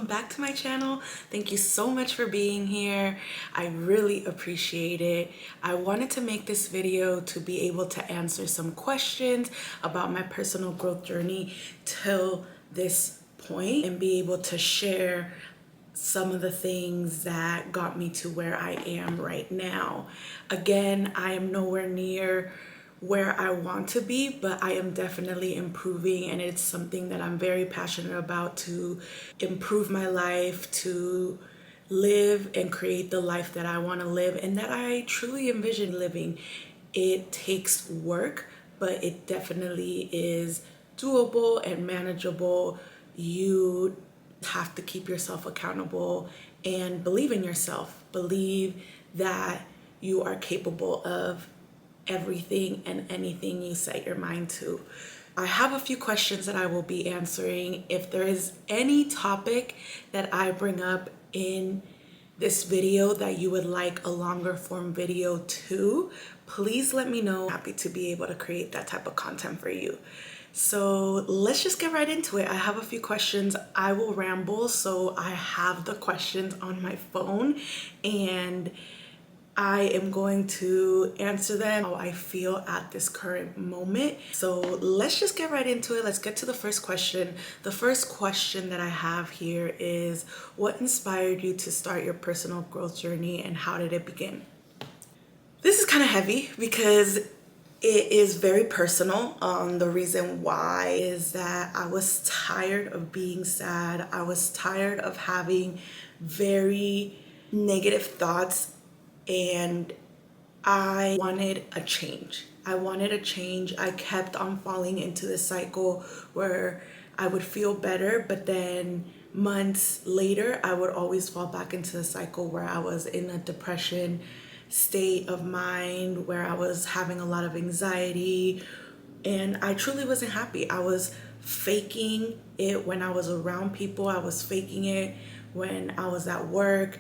back to my channel. Thank you so much for being here. I really appreciate it. I wanted to make this video to be able to answer some questions about my personal growth journey till this point and be able to share some of the things that got me to where I am right now. Again, I am nowhere near where I want to be, but I am definitely improving, and it's something that I'm very passionate about, to improve my life, to live and create the life that I want to live and that I truly envision living. It takes work, but it definitely is doable and manageable. You have to keep yourself accountable and believe in yourself. Believe that you are capable of everything and anything you set your mind to. I have a few questions that I will be answering. If there is any topic that I bring up in this video that you would like a longer form video to, please let me know. I'm happy to be able to create that type of content for you. So let's just get right into it. I have a few questions. I will ramble, so I have the questions on my phone and I am going to answer them how I feel at this current moment. So let's just get right into it. Let's get to the first question. The first question that I have here is, what inspired you to start your personal growth journey and how did it begin? This is kind of heavy because it is very personal. The reason why is that I was tired of being sad. I was tired of having very negative thoughts, and I wanted a change. I kept on falling into this cycle where I would feel better, but then months later, I would always fall back into the cycle where I was in a depression state of mind, where I was having a lot of anxiety, and I truly wasn't happy. I was faking it when I was around people. I was faking it when I was at work.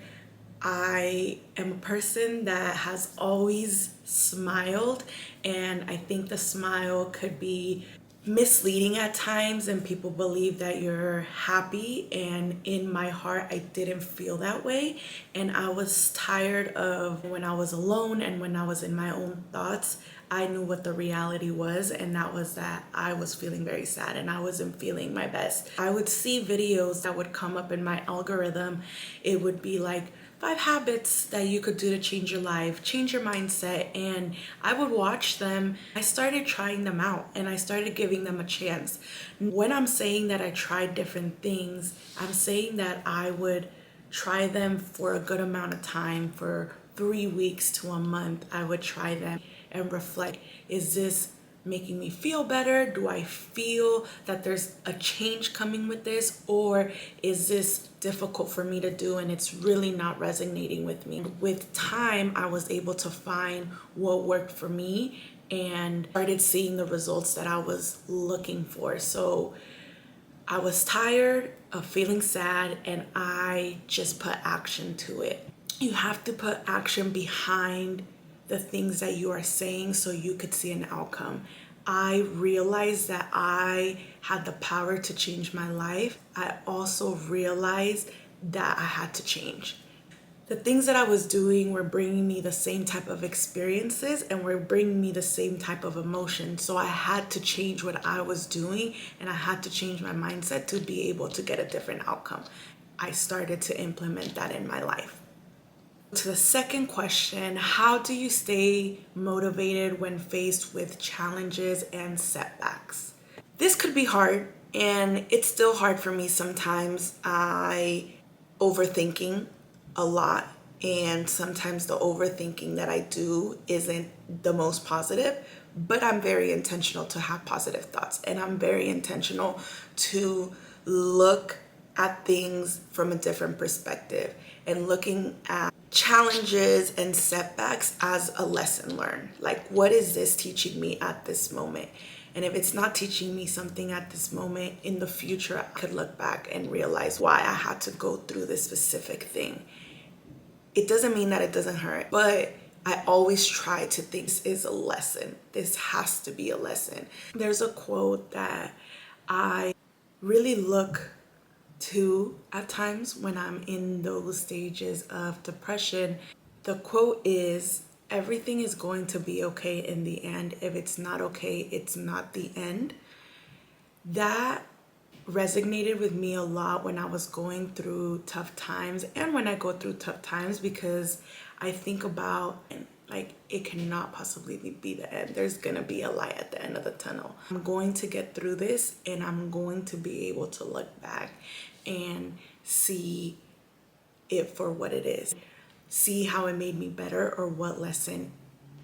I am a person that has always smiled, and I think the smile could be misleading at times and people believe that you're happy, and in my heart I didn't feel that way. And I was tired of when I was alone and when I was in my own thoughts, I knew what the reality was, and that was that I was feeling very sad and I wasn't feeling my best. I would see videos that would come up in my algorithm. It would be like 5 habits that you could do to change your life, change your mindset, and I would watch them. I started trying them out and I started giving them a chance. When I'm saying that I tried different things, I'm saying that I would try them for a good amount of time, for 3 weeks to a month. I would try them and reflect, is this making me feel better? Do I feel that there's a change coming with this, or is this difficult for me to do and it's really not resonating with me? With time, I was able to find what worked for me and started seeing the results that I was looking for. So I was tired of feeling sad and I just put action to it. You have to put action behind the things that you are saying so you could see an outcome. I realized that I had the power to change my life. I also realized that I had to change. The things that I was doing were bringing me the same type of experiences and were bringing me the same type of emotion. So I had to change what I was doing, and I had to change my mindset to be able to get a different outcome. I started to implement that in my life. To the second question, how do you stay motivated when faced with challenges and setbacks? This could be hard, and it's still hard for me sometimes. I overthinking a lot, and sometimes the overthinking that I do isn't the most positive, but I'm very intentional to have positive thoughts, and I'm very intentional to look at things from a different perspective and looking at challenges and setbacks as a lesson learned. Like, what is this teaching me at this moment? And if it's not teaching me something at this moment, in the future, I could look back and realize why I had to go through this specific thing. It doesn't mean that it doesn't hurt, but I always try to think this is a lesson. This has to be a lesson. There's a quote that I really look too at times when I'm in those stages of depression. The quote is, everything is going to be okay in the end. If it's not okay, it's not the end. That resonated with me a lot when I was going through tough times and when I go through tough times, because I think about, like, it cannot possibly be the end. There's gonna be a light at the end of the tunnel. I'm going to get through this, and I'm going to be able to look back and see it for what it is. See how it made me better or what lesson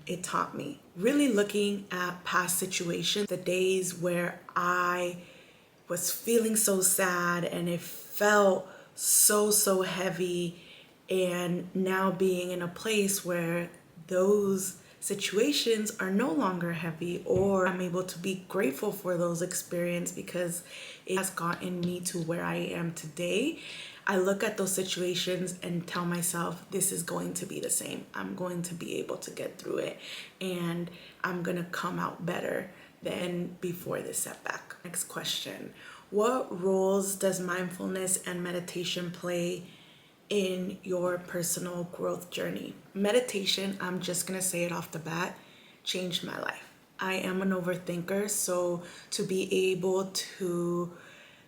it taught me. Really looking at past situations, the days where I was feeling so sad and it felt so heavy, and now being in a place where those situations are no longer heavy, or I'm able to be grateful for those experiences because it has gotten me to where I am today. I look at those situations and tell myself, this is going to be the same. I'm going to be able to get through it, and I'm gonna come out better than before this setback. Next question. What roles does mindfulness and meditation play in your personal growth journey? Meditation, I'm just gonna say it off the bat, changed my life. I am an overthinker, so to be able to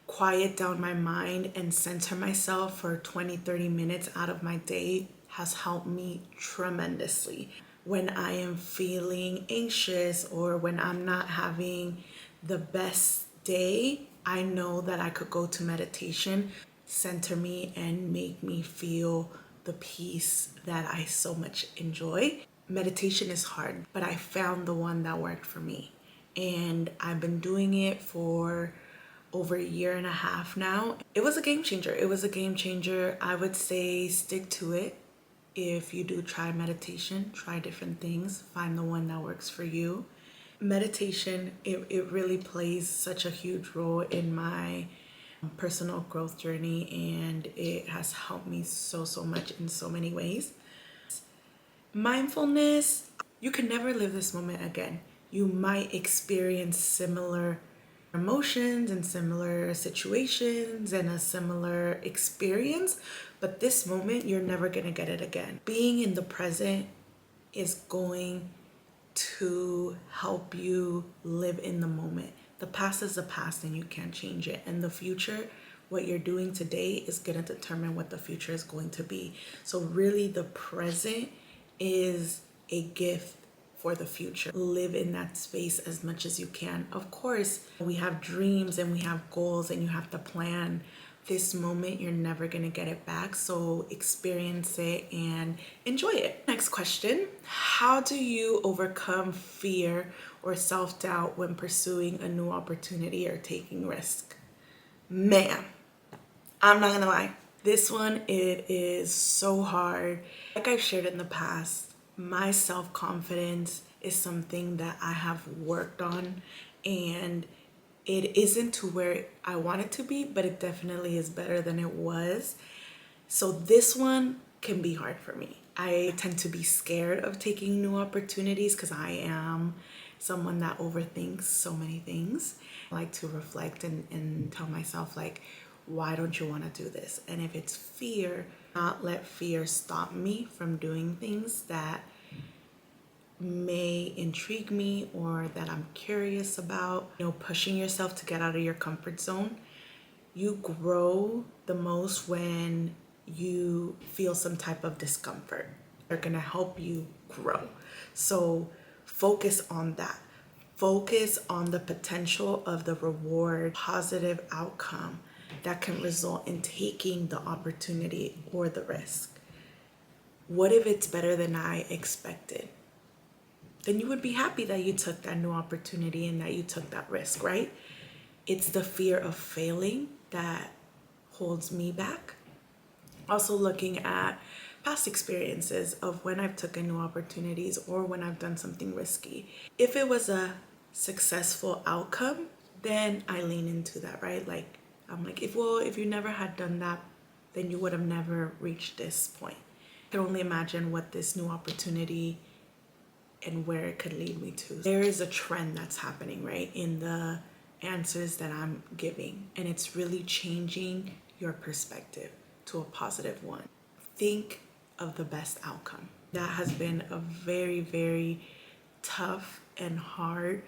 quiet down my mind and center myself for 20-30 minutes out of my day has helped me tremendously. When I am feeling anxious or when I'm not having the best day, I know that I could go to meditation, center me, and make me feel the peace that I so much enjoy. Meditation is hard, but I found the one that worked for me. And I've been doing it for over a year and a half now. It was a game changer. It was a game changer. I would say stick to it. If you do try meditation, try different things, find the one that works for you. Meditation, it really plays such a huge role in my personal growth journey, and it has helped me so much in so many ways. Mindfulness, you can never live this moment again. You might experience similar emotions and similar situations and a similar experience, but this moment, you're never gonna get it again. Being in the present is going to help you live in the moment. The past is the past and you can't change it. And the future, what you're doing today is gonna determine what the future is going to be. So really the present is a gift for the future. Live in that space as much as you can. Of course, we have dreams and we have goals and you have to plan. This moment, you're never gonna get it back, so experience it and enjoy it. Next question. How do you overcome fear or self-doubt when pursuing a new opportunity or taking risk? Man, I'm not gonna lie. This one, it is so hard. Like I've shared in the past, my self-confidence is something that I have worked on, and it isn't to where I want it to be, but it definitely is better than it was. So this one can be hard for me. I tend to be scared of taking new opportunities because I am someone that overthinks so many things. I like to reflect and tell myself, like, why don't you want to do this? And if it's fear, not let fear stop me from doing things that may intrigue me or that I'm curious about. You know, pushing yourself to get out of your comfort zone. You grow the most when you feel some type of discomfort. They're gonna help you grow. So focus on that. Focus on the potential of the reward, positive outcome that can result in taking the opportunity or the risk. What if it's better than I expected? Then you would be happy that you took that new opportunity and that you took that risk, right? It's the fear of failing that holds me back. Also looking at past experiences of when I've taken new opportunities or when I've done something risky. If it was a successful outcome, then I lean into that, right? Like, I'm like, if you never had done that, then you would have never reached this point. I can only imagine what this new opportunity and where it could lead me to. There is a trend that's happening, right, in the answers that I'm giving, and it's really changing your perspective to a positive one. Think of the best outcome. That has been a very, very tough and hard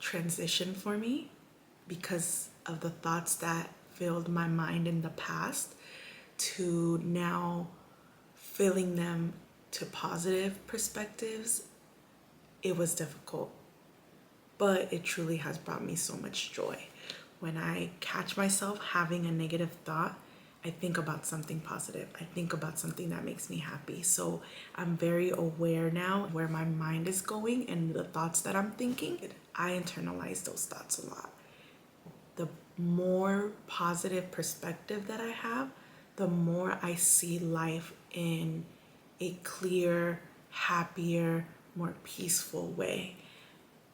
transition for me because of the thoughts that filled my mind in the past to now filling them to positive perspectives. It was difficult, but it truly has brought me so much joy. When I catch myself having a negative thought, I think about something positive. I think about something that makes me happy. So I'm very aware now of where my mind is going and the thoughts that I'm thinking. I internalize those thoughts a lot. The more positive perspective that I have, the more I see life in a clear, happier, more peaceful way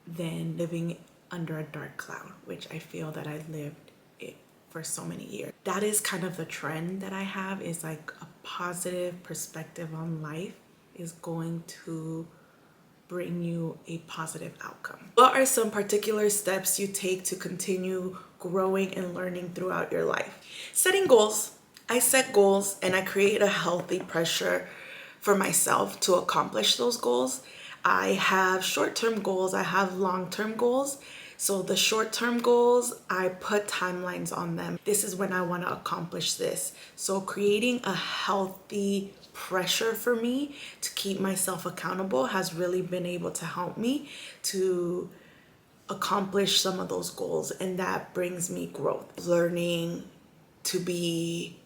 than living under a dark cloud, which I feel that I lived it for so many years. That is kind of the trend that I have, is like a positive perspective on life is going to bring you a positive outcome. What are some particular steps you take to continue growing and learning throughout your life? Setting goals. I set goals and I create a healthy pressure for myself to accomplish those goals. I have short-term goals, I have long-term goals. So the short-term goals, I put timelines on them. This is when I want to accomplish this. So creating a healthy pressure for me to keep myself accountable has really been able to help me to accomplish some of those goals, and that brings me growth. Learning to be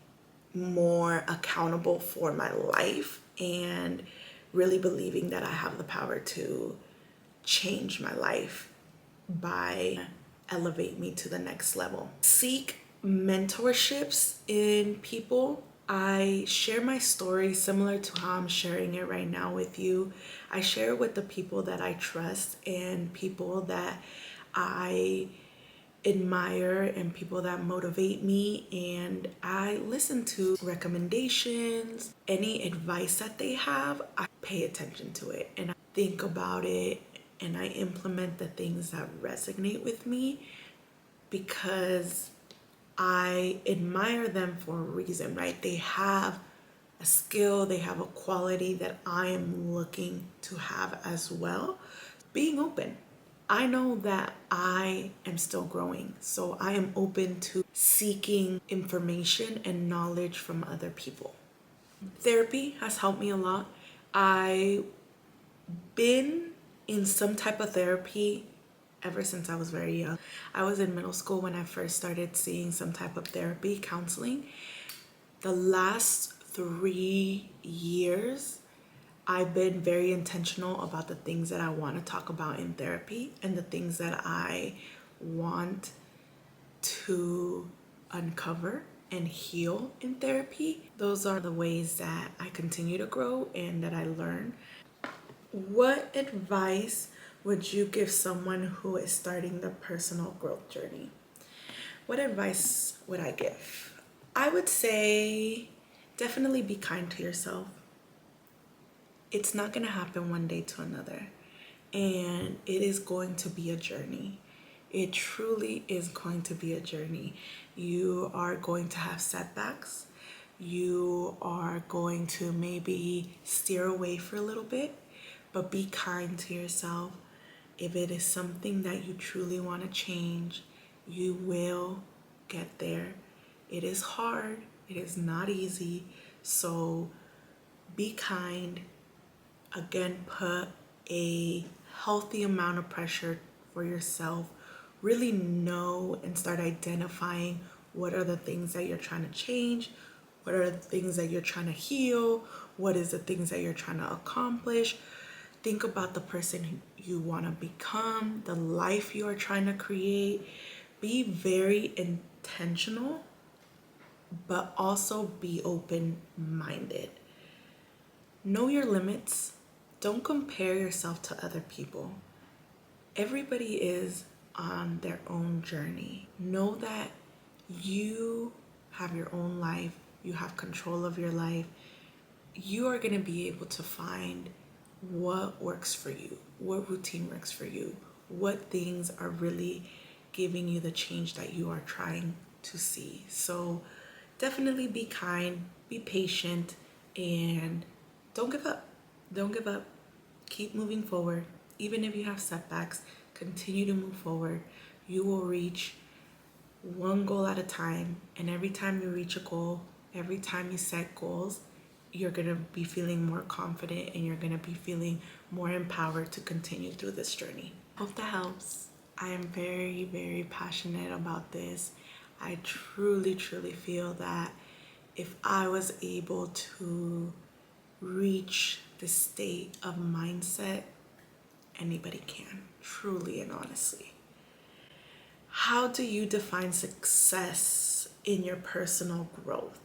more accountable for my life and really believing that I have the power to change my life by elevate me to the next level. Seek mentorships in people. I share my story similar to how I'm sharing it right now with you. I share it with the people that I trust and people that I admire and people that motivate me, and I listen to recommendations, any advice that they have. I pay attention to it and I think about it and I implement the things that resonate with me because I admire them for a reason, right? They have a skill, they have a quality that I am looking to have as well. Being open. I know that I am still growing, so I am open to seeking information and knowledge from other people. Therapy has helped me a lot. I've been in some type of therapy ever since I was very young. I was in middle school when I first started seeing some type of therapy, counseling. The last 3 years, I've been very intentional about the things that I want to talk about in therapy and the things that I want to uncover and heal in therapy. Those are the ways that I continue to grow and that I learn. What advice would you give someone who is starting the personal growth journey? What advice would I give? I would say definitely be kind to yourself. It's not going to happen one day to another, and it is going to be a journey. It truly is going to be a journey. You are going to have setbacks. You are going to maybe steer away for a little bit, but be kind to yourself. If it is something that you truly want to change, you will get there. It is hard. It is not easy. So be kind. Again, put a healthy amount of pressure for yourself. Really know and start identifying what are the things that you're trying to change, what are the things that you're trying to heal, what is the things that you're trying to accomplish. Think about the person you want to become, the life you are trying to create. Be very intentional, but also be open-minded. Know your limits. Don't compare yourself to other people. Everybody is on their own journey. Know that you have your own life. You have control of your life. You are going to be able to find what works for you, what routine works for you, what things are really giving you the change that you are trying to see. So definitely be kind, be patient, and don't give up. Don't give up. Keep moving forward. Even if you have setbacks, continue to move forward. You will reach one goal at a time. And every time you reach a goal, every time you set goals, you're going to be feeling more confident and you're going to be feeling more empowered to continue through this journey. Hope that helps. I am very, very passionate about this. I truly, truly feel that if I was able to reach the state of mindset, anybody can, truly and honestly. How do you define success in your personal growth?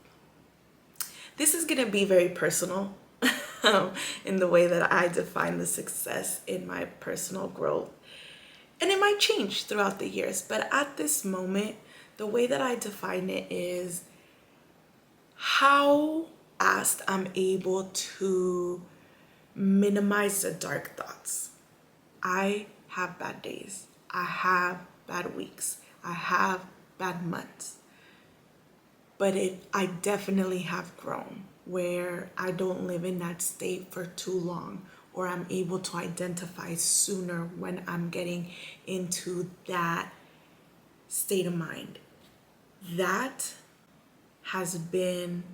This is going to be very personal in the way that I define the success in my personal growth. And it might change throughout the years, but at this moment, the way that I define it is how fast I'm able to minimize the dark thoughts. I have bad days. I have bad weeks. I have bad months. But I definitely have grown where I don't live in that state for too long, or I'm able to identify sooner when I'm getting into that state of mind. That has been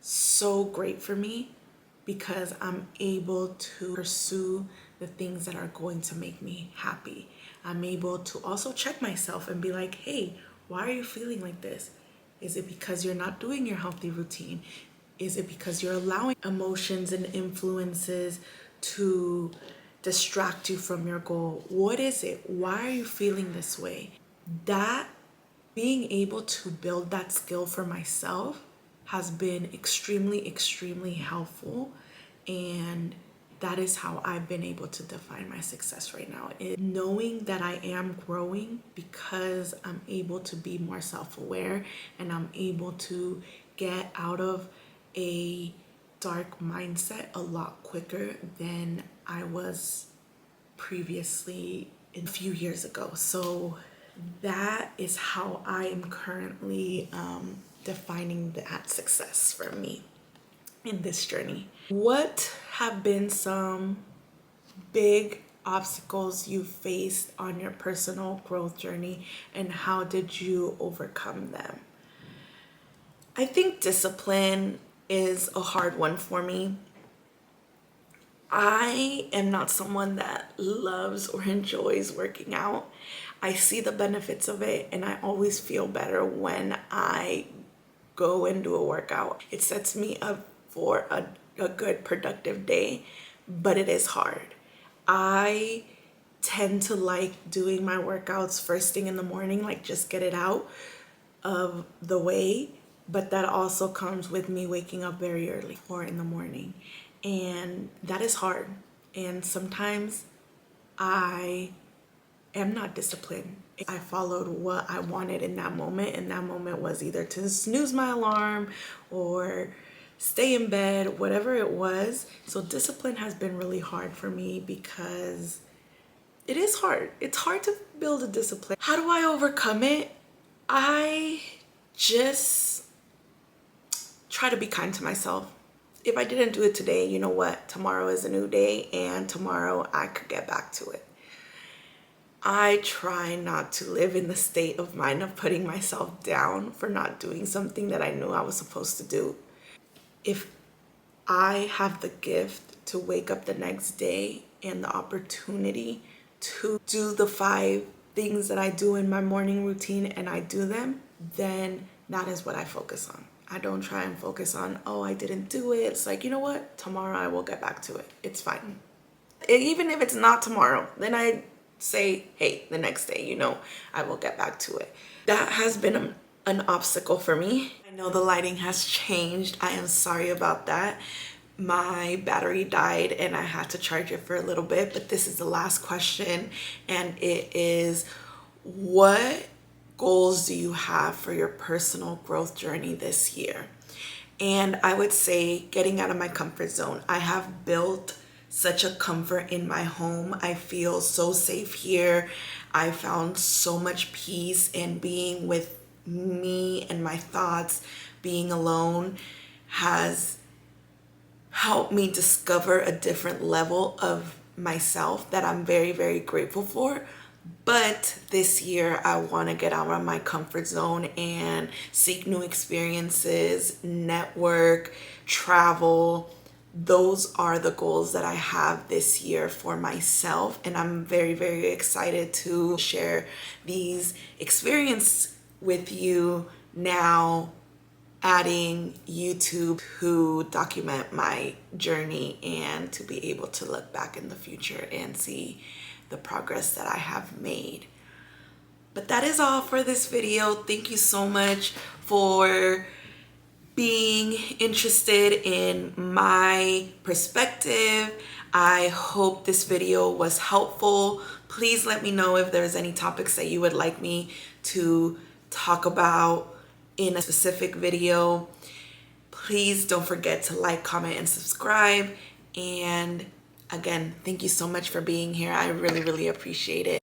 so great for me because I'm able to pursue the things that are going to make me happy. I'm able to also check myself and be like, hey, why are you feeling like this? Is it because you're not doing your healthy routine? Is it because you're allowing emotions and influences to distract you from your goal? What is it? Why are you feeling this way? That being able to build that skill for myself has been extremely, extremely helpful. And that is how I've been able to define my success right now. Knowing that I am growing because I'm able to be more self-aware and I'm able to get out of a dark mindset a lot quicker than I was previously a few years ago. So that is how I am currently defining that success for me in this journey. What have been some big obstacles you faced on your personal growth journey and how did you overcome them? I think discipline is a hard one for me. I am not someone that loves or enjoys working out. I see the benefits of it and I always feel better when I go and do a workout. It sets me up for a good productive day, but it is hard. I tend to like doing my workouts first thing in the morning, like just get it out of the way, but that also comes with me waking up very early, 4 in the morning, and that is hard. And sometimes I am not disciplined. I followed what I wanted in that moment, and that moment was either to snooze my alarm or stay in bed, whatever it was. So discipline has been really hard for me because it is hard. It's hard to build a discipline. How do I overcome it? I just try to be kind to myself. If I didn't do it today, you know what? Tomorrow is a new day and tomorrow I could get back to it. I try not to live in the state of mind of putting myself down for not doing something that I knew I was supposed to do. If I have the gift to wake up the next day and the opportunity to do the 5 things that I do in my morning routine and I do them, then that is what I focus on. I don't try and focus on, oh, I didn't do it. It's like, you know what? Tomorrow I will get back to it. It's fine. Even if it's not tomorrow, then I say, hey, the next day, I will get back to it. That has been an obstacle for me. I know the lighting has changed. I am sorry about that. My battery died and I had to charge it for a little bit, but this is the last question, and it is, what goals do you have for your personal growth journey this year? And I would say getting out of my comfort zone. I have built such a comfort in my home. I feel so safe here. I found so much peace in being with me and my thoughts being alone has helped me discover a different level of myself that I'm very, very grateful for. But this year, I want to get out of my comfort zone and seek new experiences, network, travel. Those are the goals that I have this year for myself. And I'm very, very excited to share these experiences with you now, adding YouTube to document my journey and to be able to look back in the future and see the progress that I have made. But that is all for this video. Thank you so much for being interested in my perspective. I hope this video was helpful. Please let me know if there's any topics that you would like me to talk about in a specific video. Please don't forget to like, comment, and subscribe. And again, thank you so much for being here. I really, really appreciate it.